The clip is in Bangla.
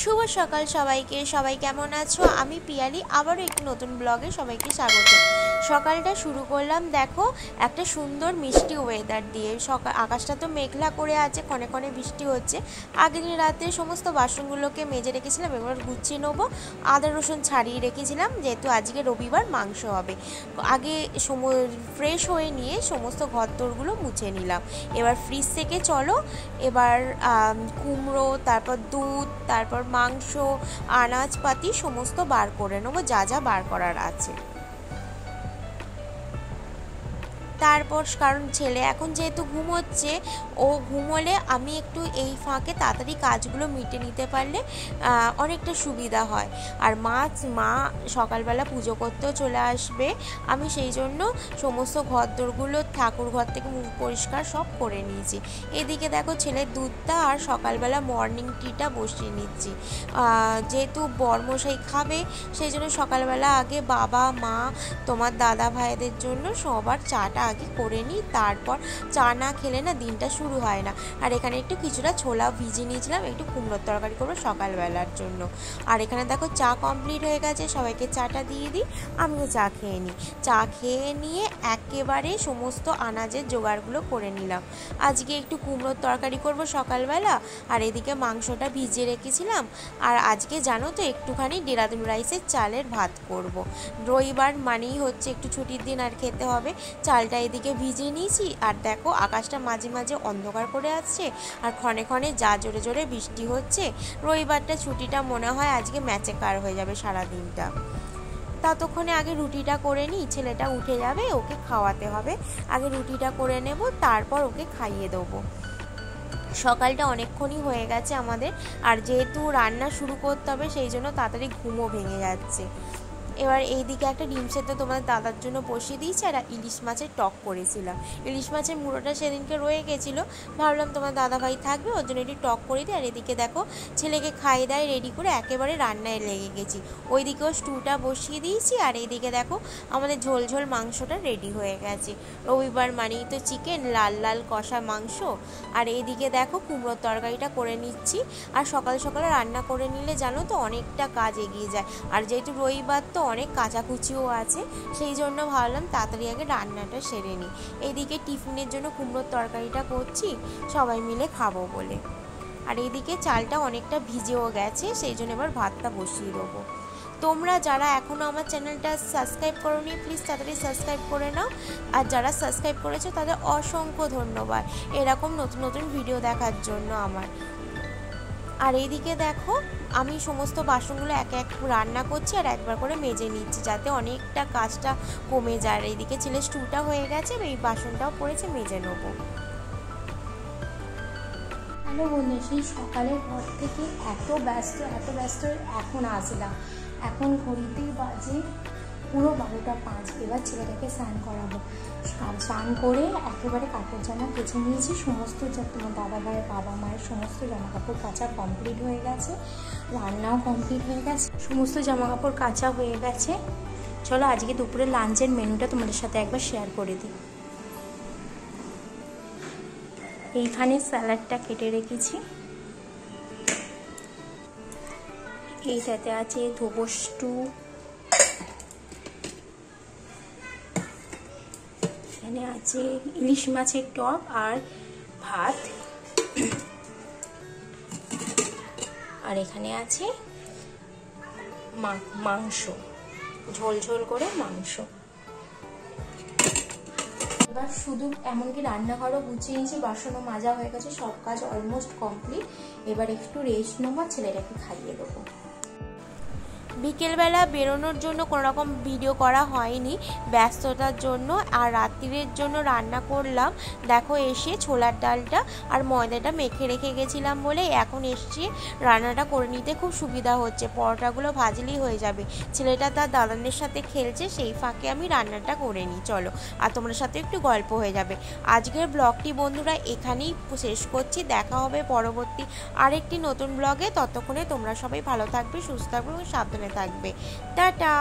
শুভ সকাল সবাইকে। সবাই কেমন আছো? আমি পিয়ালি আবারও একটি নতুন ব্লগে সবাইকে স্বাগত। সকালটা শুরু করলাম দেখো একটা সুন্দর মিষ্টি ওয়েদার দিয়ে। আকাশটা তো মেঘলা করে আছে, ক্ষণে ক্ষণে বৃষ্টি হচ্ছে। আগের দিন রাতে সমস্ত বাসনগুলোকে মেজে রেখেছিলাম, এবার গুছিয়ে নেবো। আদা রসুন ছাড়িয়ে রেখেছিলাম যেহেতু আজকে রবিবার মাংস হবে। আগে ফ্রেশ হয়ে নিয়ে সমস্ত ঘরদোরগুলো মুছে নিলাম। এবার ফ্রিজ থেকে চলো এবার কুমড়ো, তারপর দুধ, তারপর মাংস, আনাজপাতি সমস্ত বার করে নেবো, যা যা বার করার আছে। তারপর কারণ ছেলে এখন যেহেতু ঘুমোচ্ছে, ও ঘুমোলে আমি একটু এই ফাঁকে তাড়াতাড়ি কাজগুলো মিটে নিতে পারলে অনেকটা সুবিধা হয়। আর মা সকালবেলা পুজো করতেও চলে আসবে, আমি সেই জন্য সমস্ত ঘরদোরগুলো ঠাকুর ঘর থেকে মুখ পরিষ্কার সব করে নিয়েছি। এদিকে দেখো ছেলের দুধটা আর সকালবেলা মর্নিং টিটা বসিয়ে নিচ্ছি। যেহেতু বরমশাই খাবে সেই জন্য সকালবেলা আগে বাবা, মা, তোমার দাদা ভাইদের জন্য সবার চাটা আগে করে নিই, তারপর চা না খেলে না দিনটা শুরু হয় না। আর এখানে একটু কিছুটা ছোলা ভিজিয়ে নিয়েছিলাম, একটু কুমড়োর তরকারি করবো সকালবেলার জন্য। আর এখানে দেখো চা কমপ্লিট হয়ে গেছে, সবাইকে চাটা দিয়ে দিই, আমিও চা খেয়ে নিই। চা খেয়ে নিয়ে একেবারে সমস্ত আনাজের জোগাড়গুলো করে নিলাম। আজকে একটু কুমড়োর তরকারি করব সকালবেলা, আর এদিকে মাংসটা ভিজিয়ে রেখেছিলাম। আর আজকে জানো তো একটুখানি দেরাদুন রাইসের চালের ভাত করব। রবিবার মানেই হচ্ছে একটু ছুটির দিন, আর খেতে হবে। চালটা এদিকে ভিজিয়ে নিয়েছি, আর দেখো আকাশটা মাঝে মাঝে অন্ধকার করে আসছে, আর ক্ষণে ক্ষণে যা জোরে জোরে বৃষ্টি হচ্ছে। রবিবারটা ছুটিটা মনে হয় আজকে ম্যাচে কার হয়ে যাবে সারা দিনটা। ততক্ষণে আগে রুটিটা করে নিই, ছেলেটা উঠে যাবে, ওকে খাওয়াতে হবে। আগে রুটিটা করে নেব, তারপর ওকে খাইয়ে দেবো। সকালটা অনেকক্ষণই হয়ে গেছে আমাদের, আর যেহেতু রান্না শুরু করতে হবে সেই জন্য তাড়াতাড়ি ঘুমও ভেঙে যাচ্ছে। এবার এইদিকে একটা ডিম সেদ্ধ তোমাদের দাদার জন্য বসিয়ে দিয়েছি, আর ইলিশ মাছের টক করেছিলাম। ইলিশ মাছের মুড়োটা সেদিনকে রয়ে গেছিলো, ভাবলাম তোমার দাদাভাই থাকবে ওর জন্য একটু টক করে দিই। আর এদিকে দেখো ছেলেকে খাইয়ে দায় রেডি করে একেবারে রান্নায় লেগে গেছি। ওইদিকেও স্টুটা বসিয়ে দিয়েছি, আর এইদিকে দেখো আমাদের ঝোল ঝোল মাংসটা রেডি হয়ে গেছে। রবিবার মানেই তো চিকেন, লাল লাল কষা মাংস। আর এইদিকে দেখো কুমড়োর তরকারিটা করে নিচ্ছি। আর সকাল সকালে রান্না করে নিলে জানো তো অনেকটা কাজ এগিয়ে যায়। আর যেহেতু রবিবার তো অনেক কাচাকুচিও আছে, সেই জন্য ভাবলাম তাড়াতাড়ি আগে রান্নাটা সেরে নিই। এইদিকে টিফিনের জন্য কুমড়োর তরকারিটা করছি সবাই মিলে খাবো বলে। আর এইদিকে চালটা অনেকটা ভিজেও গেছে, সেই জন্য এবার ভাতটা বসিয়ে দেবো। তোমরা যারা এখনও আমার চ্যানেলটা সাবস্ক্রাইব করোনি প্লিজ তাড়াতাড়ি সাবস্ক্রাইব করে নাও, আর যারা সাবস্ক্রাইব করেছো তাদের অসংখ্য ধন্যবাদ এরকম নতুন নতুন ভিডিও দেখার জন্য আমার। আর এইদিকে দেখো আমি সমস্ত বাসনগুলো এক এক রান্না করছি, আর একবার করে মেজে নিচ্ছি যাতে অনেকটা কাজটা কমে যায়। আর এইদিকে ছেলে স্টুটা হয়ে গেছে, এই বাসনটাও পড়েছে, মেজে নেবো। হ্যালো বন্ধু, সেই সকালের ঘর থেকে এত ব্যস্ত এখন আসলাম। এখন ঘড়িতেই বাজে পুরো 12টা 5। এবার ছেলেটাকে স্নান করাবো। স্নান করে একেবারে কাপড় জামা কেচে নিয়েছি। সমস্ত তোমার দাদা ভাইয়ের বাবা মায়ের সমস্ত জামা কাপড় কাচা কমপ্লিট হয়ে গেছে, রান্নাও কমপ্লিট হয়ে গেছে, সমস্ত জামা কাপড় কাচা হয়ে গেছে। চলো আজকে দুপুরে লাঞ্চের মেনুটা তোমাদের সাথে একবার শেয়ার করে দিই। এইখানে স্যালাডটা কেটে রেখেছি, এইটাতে আছে ধোবো স্টু, এখানে আছে ইলিশ মাছের টক আর ভাত, আর এখানে আছে মাংস, ঝোল ঝোল করে মাংস। এবার শুধু এমনকি রান্নাঘরও গুছিয়ে নিয়েছি, বাসনও মাজা হয়ে গেছে, সব কাজ অলমোস্ট কমপ্লিট। এবার একটু রেস্ট নেবো, ছেলেটাকে খাইয়ে দেবো। বিকেলবেলা বেরোনোর জন্য কোনো রকম ভিডিও করা হয়নি ব্যস্ততার জন্য। আর রাত্রির জন্য রান্না করলাম দেখো এসে ছোলার ডালটা আর ময়দাটা মেখে রেখে গেছিলাম বলে এখন এসছি রান্নাটা করে নিতে খুব সুবিধা হচ্ছে। পরোটাগুলো ভাজলেই হয়ে যাবে। ছেলেটা তার দাদানের সাথে খেলছে, সেই ফাঁকে আমি রান্নাটা করে নিই চলো, আর তোমাদের সাথে একটু গল্প হয়ে যাবে। আজকের ব্লগটি বন্ধুরা এখানেই শেষ করছি, দেখা হবে পরবর্তী আরেকটি নতুন ব্লগে। ততক্ষণে তোমরা সবাই ভালো থাকবে, সুস্থ থাকবে এবং সাবধানে থাকবে। টাটা।